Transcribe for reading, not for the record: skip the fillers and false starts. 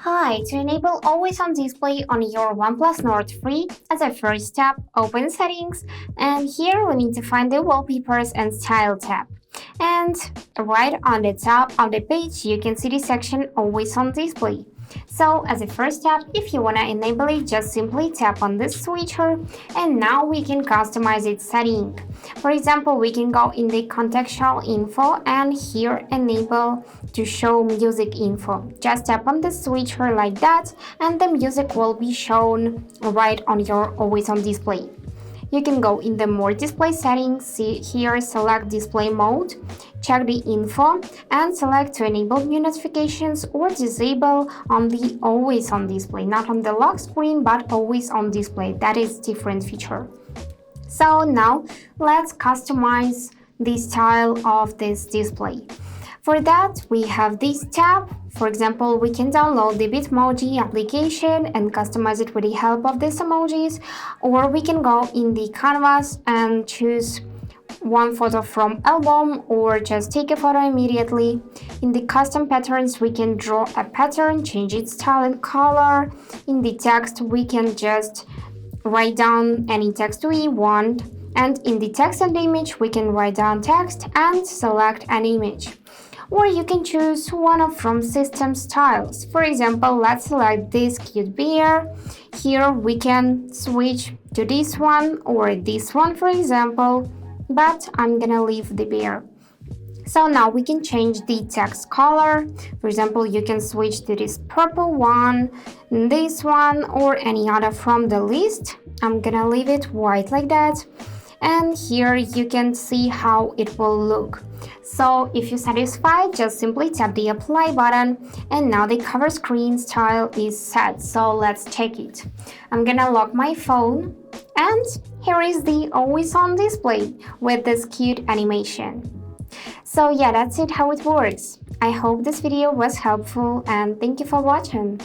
Hi, to enable Always On display on your OnePlus Nord 3, as a first step, open Settings, and here we need to find the Wallpapers and Style tab. And right on the top of the page, you can see the section Always On display. So as a first step, if you want to enable it, just simply tap on this switcher and now we can customize its setting. For example, we can go in the contextual info and here enable to show music info. Just tap on the switcher like that and the music will be shown right on your Always On display. You can go in the more display settings, see here, select display mode, check the info and select to enable new notifications or disable on the Always On display, not on the lock screen but Always On display. That is different feature. So now let's customize the style of this display. For that, we have this tab. For example, we can download the Bitmoji application and customize it with the help of these emojis, or we can go in the canvas and choose one photo from album or just take a photo immediately. In the custom patterns, we can draw a pattern, change its style and color. In the text, we can just write down any text we want. And in the text and image, we can write down text and select an image. Or you can choose one from system styles. For example, let's select this cute bear. Here we can switch to this one or this one, for example, but I'm gonna leave the bear. So now we can change the text color. For example, you can switch to this purple one, this one, or any other from the list. I'm gonna leave it white like that. And here you can see how it will look. So if you're satisfied, just simply tap the apply button and now the cover screen style is set. So let's check it. I'm gonna lock my phone and here is the Always On display with this cute animation. So yeah, that's it how it works. I hope this video was helpful and thank you for watching.